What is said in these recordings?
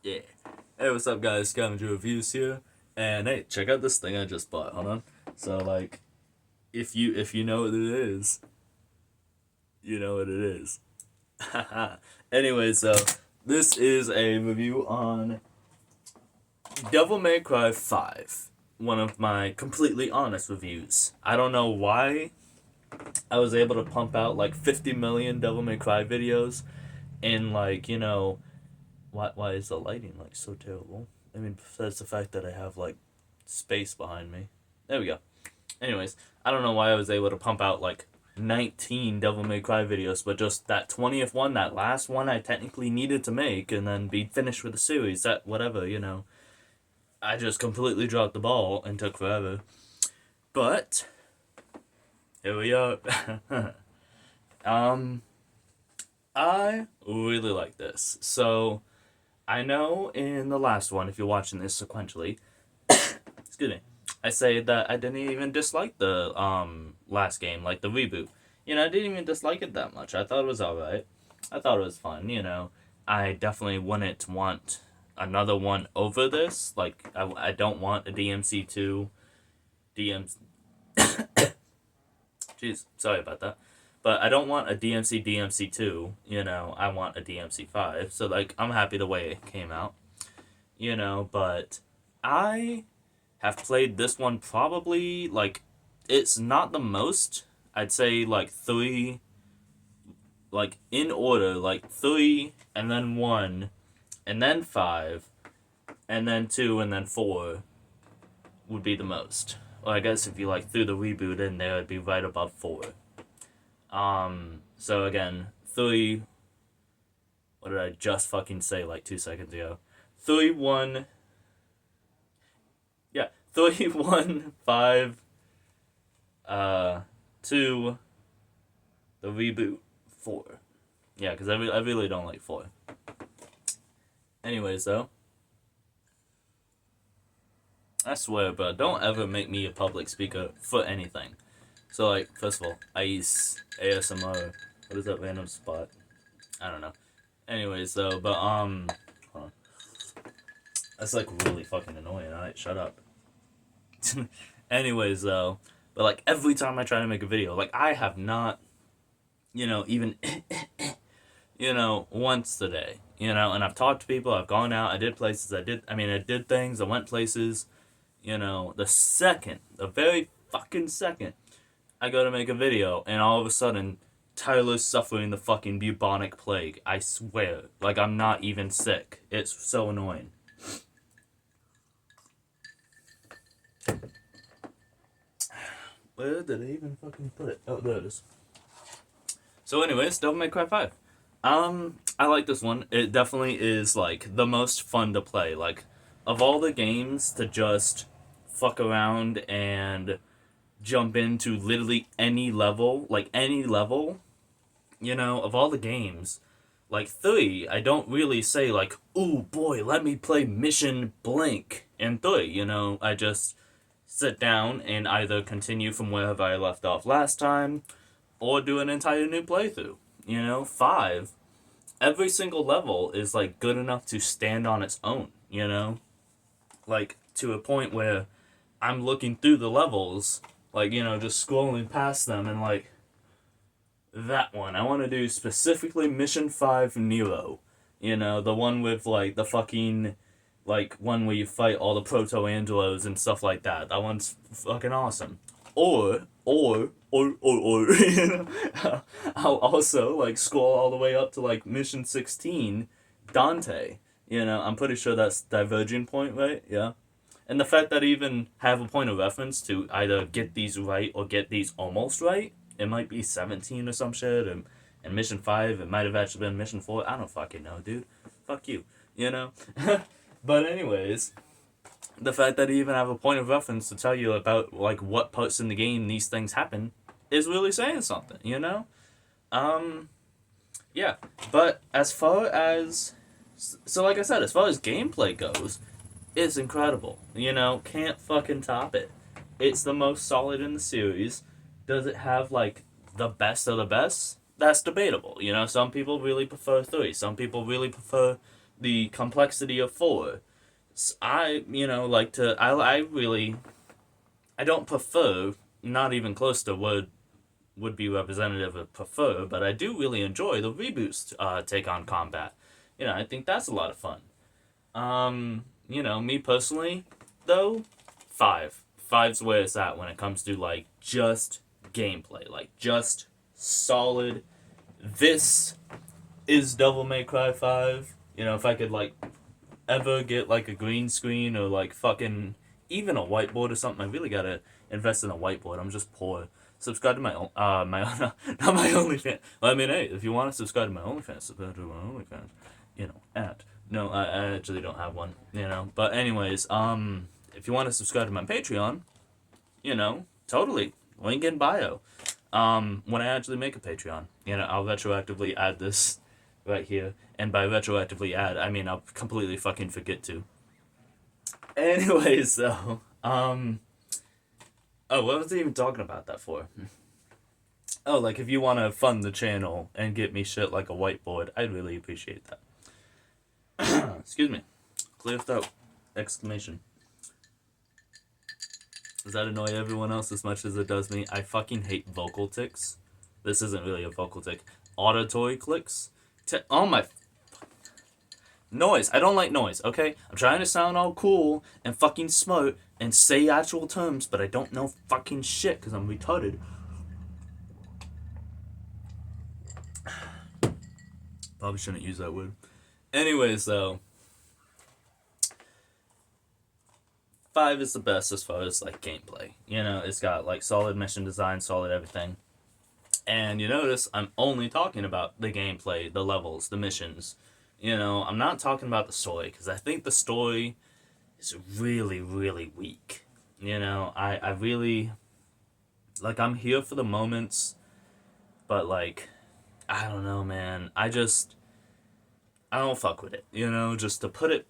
Yeah. Hey, what's up, guys? Scavenger Reviews here, and hey, check out this thing I just bought. Hold on. So, like, if you know what it is, you know what it is. Anyway, so this is a review on Devil May Cry 5. One of my completely honest reviews. I don't know why I was able to pump out like 50 million Devil May Cry videos in like, why is the lighting like so terrible? I mean, besides the fact that I have like space behind me. There we go. Anyways, I don't know why I was able to pump out like 19 Devil May Cry videos, but just that 20th one, that last one I technically needed to make and then be finished with the series, that whatever. I just completely dropped the ball and took forever. But here we are. um I really like this. So I know in the last one, if you're watching this sequentially, excuse me, I say that I didn't even dislike the last game, like the reboot. I didn't even dislike it that much. I thought it was alright. I thought it was fun. I definitely wouldn't want another one over this. Like, I don't want a DMC2. DMC. Jeez, sorry about that. But I don't want a DMC2. I want a DMC5. So, like, I'm happy the way it came out. But I have played this one probably, like, it's not the most. I'd say, like, three, like, in order, like, three, and then one, and then five, and then two, and then four would be the most. Well, I guess if you, like, threw the reboot in there, it'd be right above four. So again, three, what did I just fucking say, like, 2 seconds ago? 3, 1, yeah, 3, 1, 5, 2, the reboot, 4. Yeah, because I really don't like 4. Anyways, though, I swear, bro, don't ever make me a public speaker for anything. So, like, first of all, Ice, ASMR, what is that random spot? I don't know. Anyways, though, but, hold on. That's, like, really fucking annoying. Alright, shut up. Anyways, though, but, like, every time I try to make a video, like, I have not, even, once today, and I've talked to people, I've gone out, I did places, I did things, I went places, the very fucking second I go to make a video, and all of a sudden, Tyler's suffering the fucking bubonic plague. I swear. Like, I'm not even sick. It's so annoying. Where did I even fucking put it? Oh, there it is. So anyways, Devil May Cry 5. I like this one. It definitely is, like, the most fun to play. Like, of all the games to just fuck around and jump into literally any level, of all the games, like 3, I don't really say, like, ooh, boy, let me play Mission Blank in 3, I just sit down and either continue from wherever I left off last time, or do an entire new playthrough. 5, every single level is, like, good enough to stand on its own, Like, to a point where I'm looking through the levels, like, just scrolling past them and, like, that one. I want to do specifically Mission 5 Nero. The one with, like, the fucking, like, one where you fight all the proto-angelos and stuff like that. That one's fucking awesome. Or, I'll also, like, scroll all the way up to, like, Mission 16, Dante. I'm pretty sure that's Diverging Point, right? Yeah. And the fact that I even have a point of reference to either get these right or get these almost right, it might be 17 or some shit, and Mission 5, it might have actually been Mission 4. I don't fucking know, dude. Fuck you, But anyways, the fact that I even have a point of reference to tell you about, like, what parts in the game these things happen is really saying something, Yeah. But as far as... So, like I said, as far as gameplay goes, it's incredible. Can't fucking top it. It's the most solid in the series. Does it have, like, the best of the best? That's debatable. Some people really prefer 3. Some people really prefer the complexity of 4. I, like to, I really, I don't prefer, not even close to what would be representative of prefer, but I do really enjoy the reboots take on combat. I think that's a lot of fun. Me personally, though, 5. Five's where it's at when it comes to, like, just gameplay. Like, just solid. This is Devil May Cry 5. If I could, like, ever get, like, a green screen or, like, fucking even a whiteboard or something, I really gotta invest in a whiteboard. I'm just poor. Subscribe to my not my OnlyFans. Well, I mean, hey, if you want to subscribe to my OnlyFans, subscribe to my OnlyFans. At. No, I actually don't have one, But anyways, if you want to subscribe to my Patreon, totally. Link in bio. When I actually make a Patreon, I'll retroactively add this right here. And by retroactively add, I mean I'll completely fucking forget to. Anyways, though, oh, what was I even talking about that for? Oh, like, if you want to fund the channel and get me shit like a whiteboard, I'd really appreciate that. Excuse me. Clear throat. Exclamation. Does that annoy everyone else as much as it does me? I fucking hate vocal tics. This isn't really a vocal tic. Auditory clicks. Oh my... Noise. I don't like noise, okay? I'm trying to sound all cool and fucking smart and say actual terms, but I don't know fucking shit because I'm retarded. Probably shouldn't use that word. Anyways, though, 5 is the best as far as, like, gameplay. It's got, like, solid mission design, solid everything. And you notice I'm only talking about the gameplay, the levels, the missions. I'm not talking about the story, because I think the story is really, really weak. I really, like, I'm here for the moments, but, like, I don't know, man. I don't fuck with it, just to put it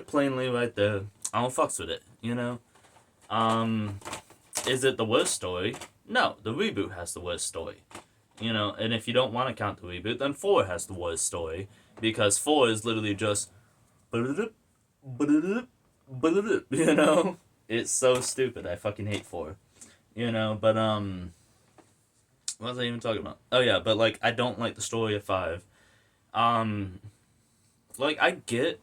plainly right there. I don't fucks with it, Is it the worst story? No, the reboot has the worst story, and if you don't want to count the reboot, then 4 has the worst story, because 4 is literally just, it's so stupid. I fucking hate 4, but, what was I even talking about? Oh yeah, but, like, I don't like the story of 5, like, I get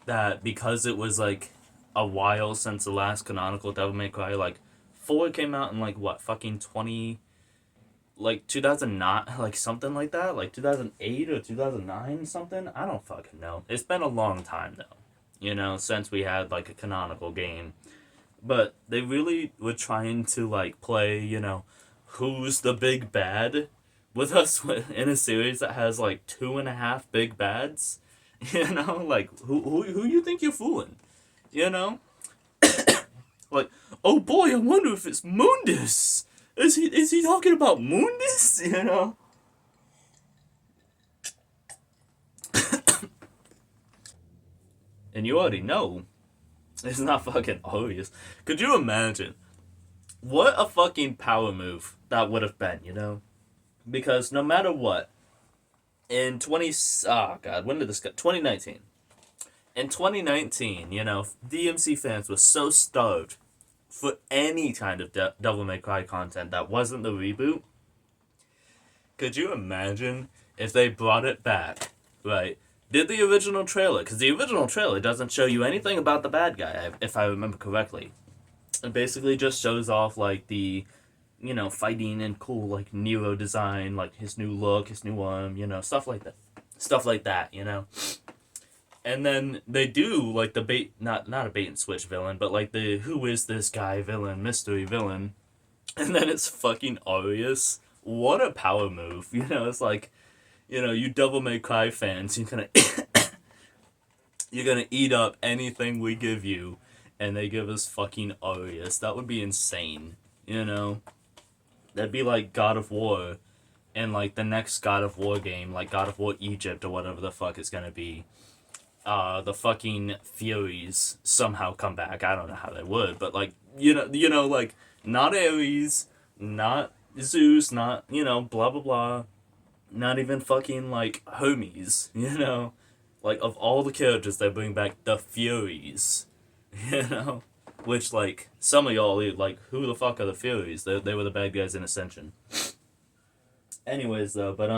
that because it was, like, a while since the last canonical Devil May Cry, like, 4 came out in, like, what, fucking 2009, like, something like that? Like, 2008 or 2009 something? I don't fucking know. It's been a long time, though, since we had, like, a canonical game. But they really were trying to, like, play, who's the big bad with us in a series that has, like, 2.5 big bads. Like, who you think you're fooling? Like, oh boy, I wonder if it's Mundus. Is he talking about Mundus? And you already know. It's not fucking obvious. Could you imagine what a fucking power move that would have been, Because no matter what, in 2019. In 2019, DMC fans were so starved for any kind of Devil May Cry content that wasn't the reboot. Could you imagine if they brought it back, right? Did the original trailer, because the original trailer doesn't show you anything about the bad guy, if I remember correctly. It basically just shows off, like, the, fighting and cool, like, Nero design, like, his new look, his new arm, stuff like that. Stuff like that, And then they do, like, the not a bait and switch villain, but, like, the who is this guy villain, mystery villain. And then it's fucking Aureus. What a power move. It's like, you Devil May Cry fans, you're gonna eat up anything we give you, and they give us fucking Aureus. That would be insane, That'd be like God of War, and, like, the next God of War game, like God of War Egypt or whatever the fuck it's gonna be. The fucking Furies somehow come back. I don't know how they would, but, like, like, not Ares, not Zeus, not, blah, blah, blah. Not even fucking, like, Hermes, Like, of all the characters, they bring back the Furies, you know? Which, like, some of y'all, like, who the fuck are the Furies? They were the bad guys in Ascension. Anyways, though, but,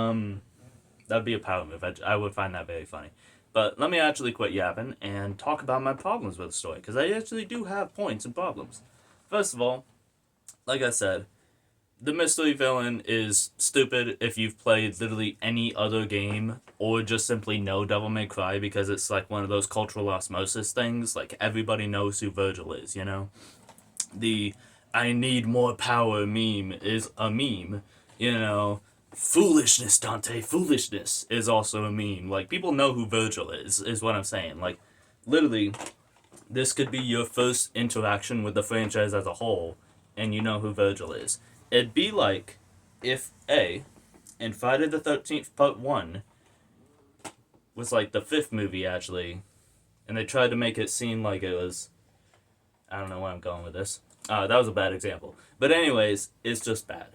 that'd be a power move. I would find that very funny. But let me actually quit yapping and talk about my problems with the story, because I actually do have points and problems. First of all, like I said, the mystery villain is stupid if you've played literally any other game or just simply know Devil May Cry, because it's like one of those cultural osmosis things. Like, everybody knows who Virgil is, you know? The I need more power meme is a meme, you know? Foolishness, Dante, foolishness is also a meme. Like, people know who Virgil is what I'm saying. Like, literally, this could be your first interaction with the franchise as a whole, and you know who Virgil is. It'd be like if in Friday the 13th Part 1 was like the fifth movie, actually, and they tried to make it seem like it was. I don't know where I'm going with this. That was a bad example. But, anyways, it's just bad.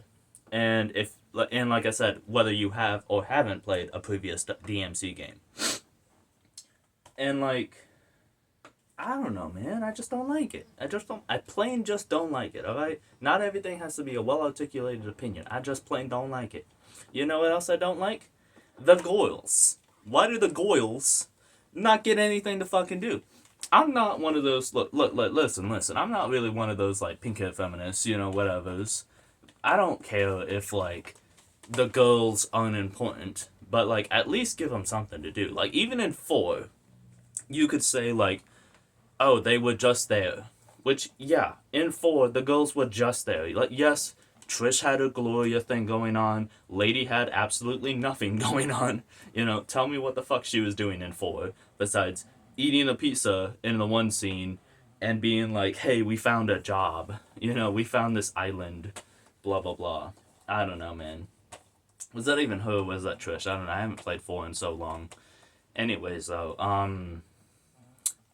And like I said, whether you have or haven't played a previous DMC game. And, like, I don't know, man. I just don't like it. I plain just don't like it, alright? Not everything has to be a well-articulated opinion. I just plain don't like it. You know what else I don't like? The Goyles. Why do the Goyles not get anything to fucking do? I'm not one of those, listen. I'm not really one of those, like, pink-haired feminists, you know, whatevers. I don't care if, like, the girls aren't important, but, like, at least give them something to do. Like, even in 4, you could say, like, oh, they were just there. Which, yeah, in 4, the girls were just there. Like, yes, Trish had a Gloria thing going on. Lady had absolutely nothing going on. You know, tell me what the fuck she was doing in 4, besides eating a pizza in the one scene and being like, hey, we found a job. You know, we found this island. Blah, blah, blah. I don't know, man. Was that even her or was that Trish? I don't know. I haven't played 4 in so long. Anyways, though,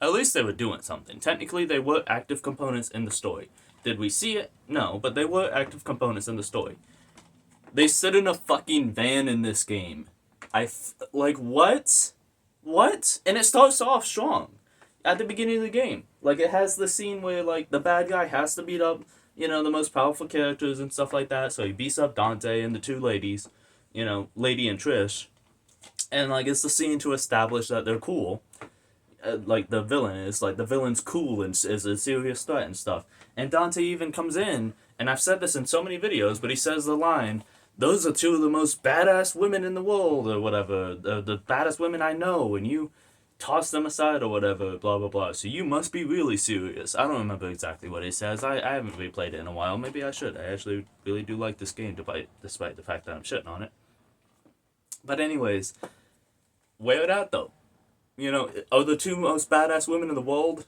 at least they were doing something. Technically, they were active components in the story. Did we see it? No, but they were active components in the story. They sit in a fucking van in this game. Like, what? What? And it starts off strong. At the beginning of the game. Like, it has the scene where, like, the bad guy has to beat up, you know, the most powerful characters and stuff like that. So he beats up Dante and the two ladies. You know, Lady and Trish. And, like, it's the scene to establish that they're cool. Like, the villain is, like, the villain's cool and is a serious threat and stuff. And Dante even comes in, and I've said this in so many videos, but he says the line, those are two of the most badass women in the world, or whatever, the baddest women I know, and you toss them aside or whatever, blah, blah, blah. So you must be really serious. I don't remember exactly what he says. I haven't replayed it in a while. Maybe I should. I actually really do like this game, despite the fact that I'm shitting on it. But anyways, where it at, though? You know, are the two most badass women in the world,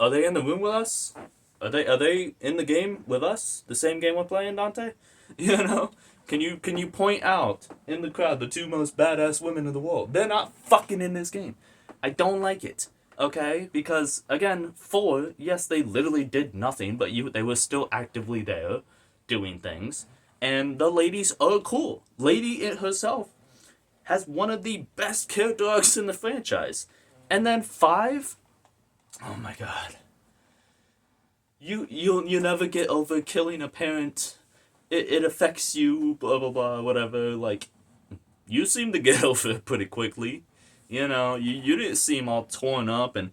are they in the room with us? Are they in the game with us? The same game we're playing, Dante? You know? Can you point out in the crowd the two most badass women in the world? They're not fucking in this game. I don't like it. Okay? Because, again, 4, yes, they literally did nothing, but they were still actively there doing things. And the ladies are cool. Lady herself has one of the best character arcs in the franchise. And then 5? Oh my god. You never get over killing a parent. It affects you, blah blah blah, whatever. Like, you seem to get over it pretty quickly. You know, you didn't seem all torn up and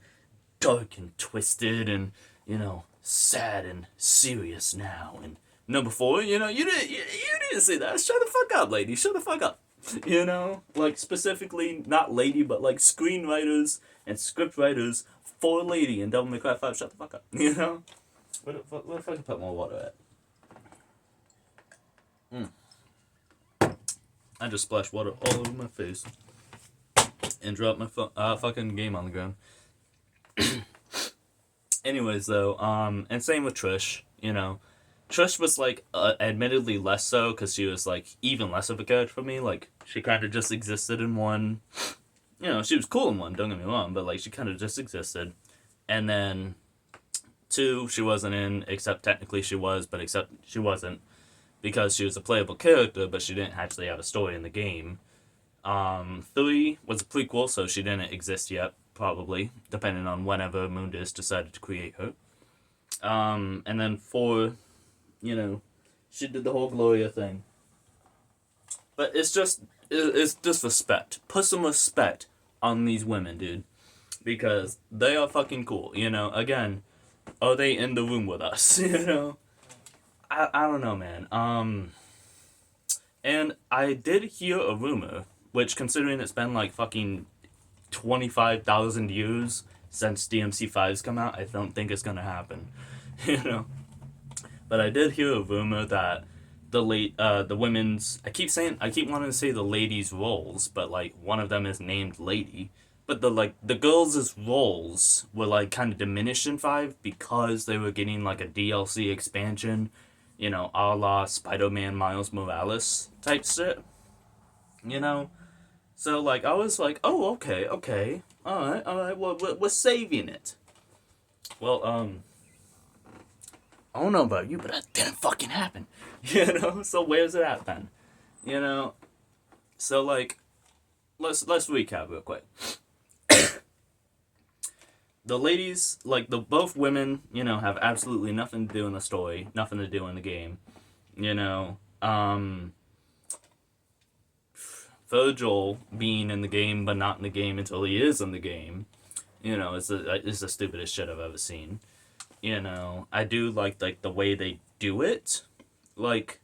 dark and twisted and, you know, sad and serious now. And number 4, you know, you didn't say that. Shut the fuck up, lady. Shut the fuck up. You know, like, specifically, not lady, but, like, screenwriters and scriptwriters for Lady and Devil May Cry 5, shut the fuck up, you know? What if I can put more water at? I just splashed water all over my face and dropped my fucking game on the ground. Anyways, though, and same with Trish, you know. Trish was, like, admittedly less so, because she was, like, even less of a character for me. Like, she kind of just existed in 1. You know, she was cool in 1, don't get me wrong, but, like, she kind of just existed. And then 2, she wasn't in, except technically she was, but except she wasn't, because she was a playable character, but she didn't actually have a story in the game. 3 was a prequel, so she didn't exist yet, probably, depending on whenever Mundus decided to create her. And then 4, you know, she did the whole Gloria thing. But it's disrespect. Put some respect on these women, dude. Because they are fucking cool, you know? Again, are they in the room with us, you know? I don't know, man. And I did hear a rumor, which, considering it's been like fucking 25,000 years since DMC5's come out, I don't think it's gonna happen, you know? But I did hear a rumor that the women's, I keep wanting to say the ladies' roles, but like one of them is named Lady. But the girls' roles were like kind of diminished in 5 because they were getting like a DLC expansion, you know, a la Spider-Man Miles Morales type shit, you know? So like I was like, oh, okay, alright, well, we're saving it. Well, I don't know about you, but that didn't fucking happen. You know? So where's it at then? You know? So like let's recap real quick. The ladies, like the both women, you know, have absolutely nothing to do in the story, nothing to do in the game. You know, Virgil being in the game but not in the game until he is in the game, you know, is the stupidest shit I've ever seen. You know, I do like the way they do it. Like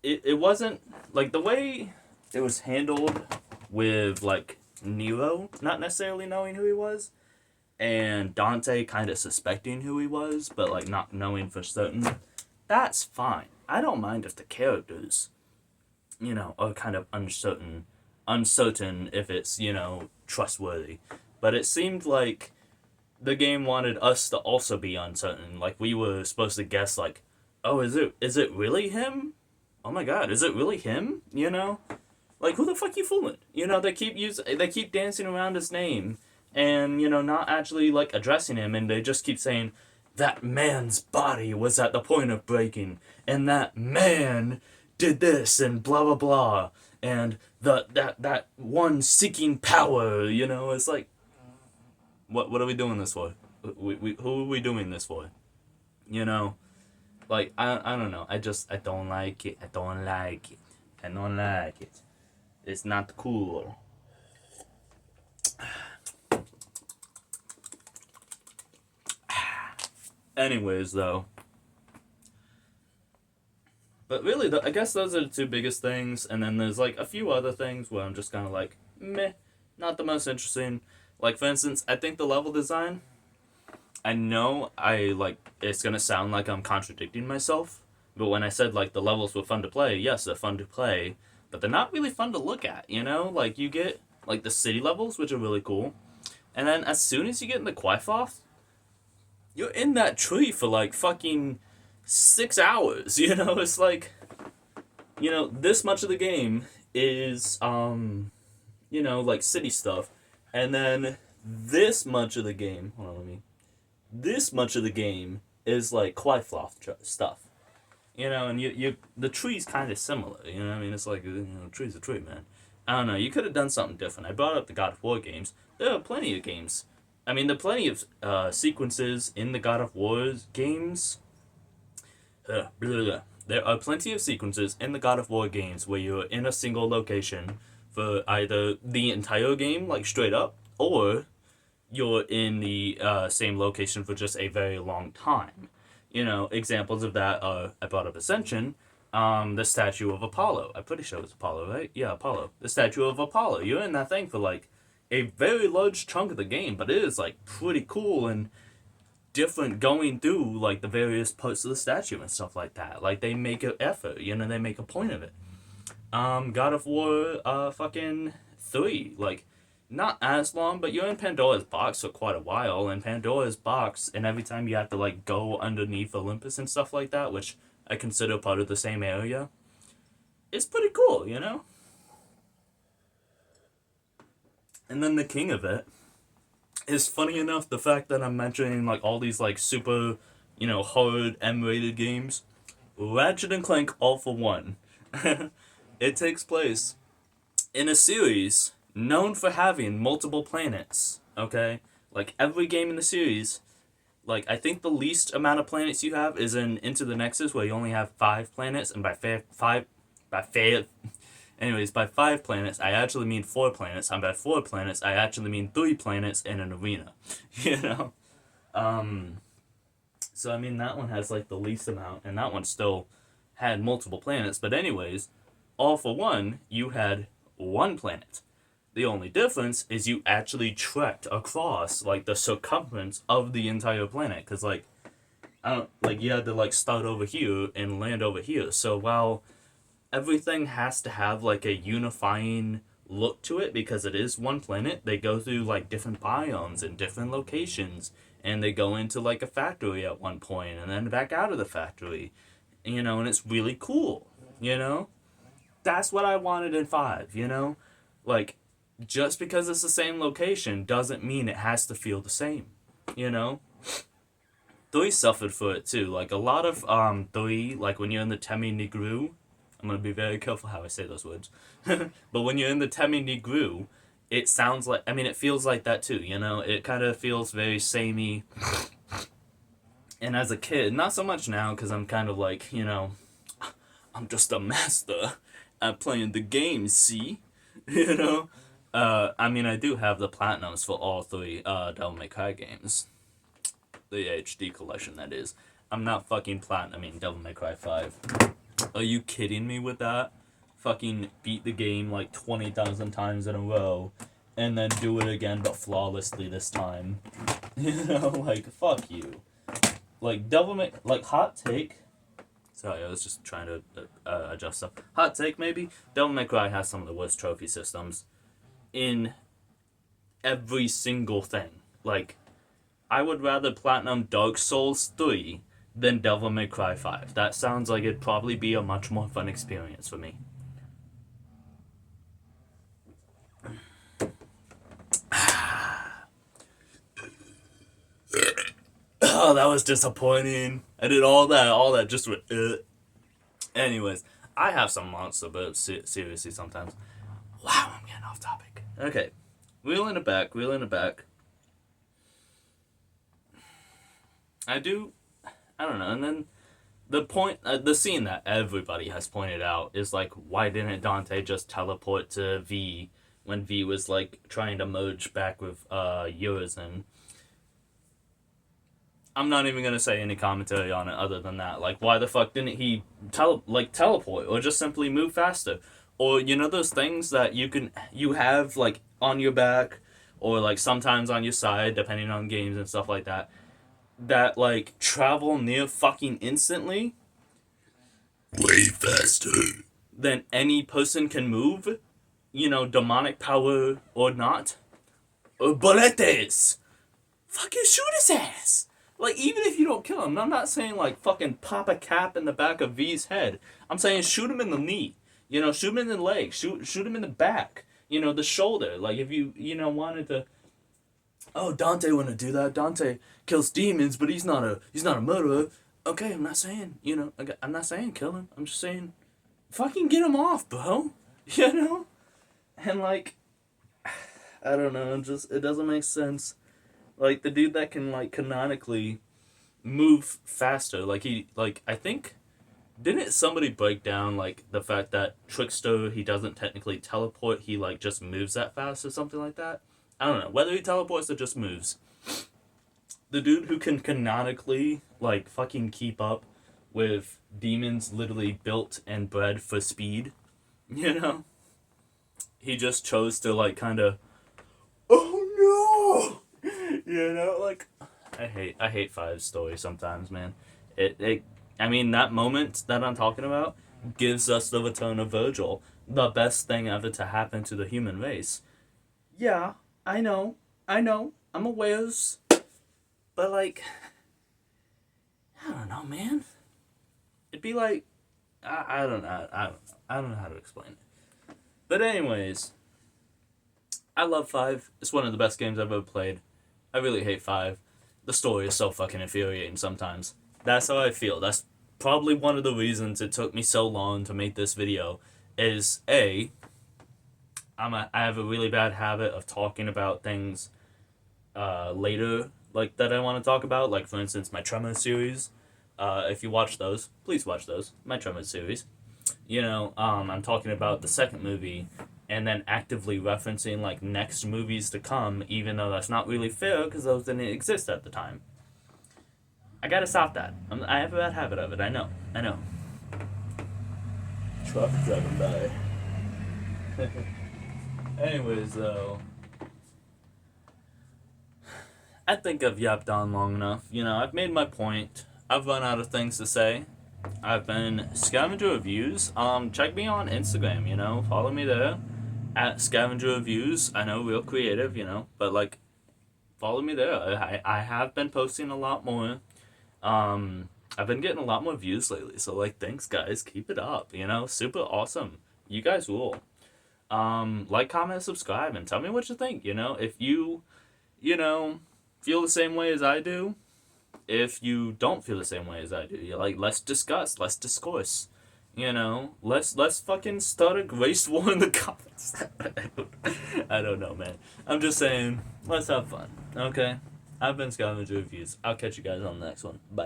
it wasn't like the way it was handled with like Nero not necessarily knowing who he was and Dante kind of suspecting who he was but like not knowing for certain. That's fine. I don't mind if the characters, you know, are kind of uncertain if it's, you know, trustworthy. But it seemed like the game wanted us to also be uncertain. Like we were supposed to guess like, oh, is it really him? Oh my god, is it really him? You know? Like who the fuck you fooling? You know, they keep dancing around his name and, you know, not actually like addressing him, and they just keep saying that man's body was at the point of breaking and that man did this and blah blah blah and that one seeking power, you know. It's like what are we doing this for? Who are we doing this for? You know, like I don't know. I don't like it. I don't like it. I don't like it. It's not cool. Anyways, though. But really, I guess those are the two biggest things, and then there's like a few other things where I'm just kind of like, meh, not the most interesting. Like, for instance, I think the level design, I know it's gonna sound like I'm contradicting myself, but when I said like the levels were fun to play, yes, they're fun to play, but they're not really fun to look at, you know? Like, you get like the city levels, which are really cool, and then as soon as you get in the Qyphoth, you're in that tree for like fucking 6 hours, you know? It's like, you know, this much of the game is, you know, like city stuff, and then this much of the game, this much of the game is like Qyphoth stuff, you know, and the tree's kind of similar, you know what I mean? It's like, you know, tree's a tree, man. I don't know, you could have done something different. I brought up the God of War games. There are plenty of games. I mean, there are plenty of sequences in the God of War games. Blah, blah, blah. There are plenty of sequences in the God of War games where you're in a single location for either the entire game, like straight up, or you're in the same location for just a very long time. You know, examples of that are, I brought up Ascension, the statue of Apollo. I'm pretty sure it's Apollo, right? Yeah, Apollo. The statue of Apollo. You're in that thing for like a very large chunk of the game, but it is like pretty cool and different going through like the various parts of the statue and stuff like that. Like they make an effort, you know, they make a point of it. God of War fucking 3, like not as long, but you're in Pandora's box for quite a while, and Pandora's box, and every time you have to like go underneath Olympus and stuff like that, which I consider part of the same area, it's pretty cool, you know? And then the king of it is, funny enough, the fact that I'm mentioning like all these like super, you know, hard M-rated games. Ratchet and Clank All for One. It takes place in a series known for having multiple planets, okay? Like, every game in the series, like, I think the least amount of planets you have is in Into the Nexus, where you only have 5 planets, and by 5 planets, I actually mean 4 planets, and by 4 planets, I actually mean 3 planets in an arena, you know? So, I mean, that one has, like, the least amount, and that one still had multiple planets, but anyways, All for One, you had 1 planet. The only difference is you actually trekked across, like, the circumference of the entire planet, because, like, you had to, like, start over here and land over here, so while everything has to have, like, a unifying look to it, because it is 1 planet, they go through, like, different biomes and different locations, and they go into, like, a factory at one point, and then back out of the factory, you know, and it's really cool, you know? That's what I wanted in 5, you know? Like, just because it's the same location doesn't mean it has to feel the same, you know? 3 suffered for it too. Like, a lot of 3, like when you're in the Temi Nigru, I'm gonna be very careful how I say those words, but when you're in the Temi Nigru, it sounds like, I mean, it feels like that too, you know? It kind of feels very samey. And as a kid, not so much now, because I'm kind of like, you know, I'm just a master at playing the game, see? You know? I mean, I do have the platinums for all 3 Devil May Cry games. The HD collection, that is. I'm not fucking platinuming Devil May Cry 5. Are you kidding me with that? Fucking beat the game like 20,000 times in a row, and then do it again, but flawlessly this time. You know, like, fuck you. Like, hot take. Sorry, I was just trying to adjust stuff. Hot take, maybe? Devil May Cry has some of the worst trophy systems in every single thing. Like, I would rather platinum Dark Souls 3 than Devil May Cry 5. That sounds like it'd probably be a much more fun experience for me. Oh, that was disappointing. I did all that just with Anyways, I have some monster burps, seriously, sometimes. Wow, I'm getting off topic. Okay, reeling it back. I don't know, and then the scene that everybody has pointed out is, like, why didn't Dante just teleport to V when V was, like, trying to merge back with Urizen? I'm not even gonna say any commentary on it other than that. Like, why the fuck didn't he teleport or just simply move faster? Or, you know, those things that you have, like, on your back or, like, sometimes on your side, depending on games and stuff like that, that, like, travel near fucking instantly? Way faster than any person can move? You know, demonic power or not? Boletes! Fucking shoot his ass! Like, even if you don't kill him, I'm not saying, like, fucking pop a cap in the back of V's head. I'm saying shoot him in the knee. You know, shoot him in the leg. Shoot him in the back. You know, the shoulder. Like, if you wanted to... Oh, Dante wouldn't do that. Dante kills demons, but he's not a murderer. Okay, I'm not saying, you know, I'm not saying kill him. I'm just saying, fucking get him off, bro. You know? And, like, I don't know, it doesn't make sense. Like, the dude that can, like, canonically move faster, I think, didn't somebody break down, like, the fact that Trickster, he doesn't technically teleport, he, like, just moves that fast or something like that? I don't know, whether he teleports or just moves. The dude who can canonically, like, fucking keep up with demons literally built and bred for speed, you know? He just chose to, like, kind of, oh no! You know, like, I hate Five's story sometimes, man. I mean, that moment that I'm talking about gives us the return of Virgil, the best thing ever to happen to the human race. Yeah, I know, I'm aware, but, like, I don't know, man. It'd be like, I don't know, I don't know how to explain it. But anyways, I love 5. It's one of the best games I've ever played. I really hate 5. The story is so fucking infuriating sometimes. That's how I feel. That's probably one of the reasons it took me so long to make this video. Is A, I have a really bad habit of talking about things later, like that I want to talk about. Like for instance, my Tremor series. If you watch those, please watch those. My Tremor series. I'm talking about the second movie, and then actively referencing like next movies to come, even though that's not really fair because those didn't exist at the time. I gotta stop that. I have a bad habit of it. I know. I know. Truck driving by. Anyways, though, I think I've yapped on long enough. I've made my point. I've run out of things to say. I've been Scavenger Reviews. Check me on Instagram. Follow me there at Scavenger Reviews. I know, real creative. But like, follow me there. I have been posting a lot more. I've been getting a lot more views lately. So like, thanks guys. Keep it up. Super awesome. You guys rule. Like, comment, subscribe, and tell me what you think. If you know, feel the same way as I do. If you don't feel the same way as I do, you're like, let's discuss, let's discourse. Let's fucking start a race war in the comments. I don't know, man. I'm just saying, let's have fun. Okay? I've been Scavenger Reviews. I'll catch you guys on the next one. Bye.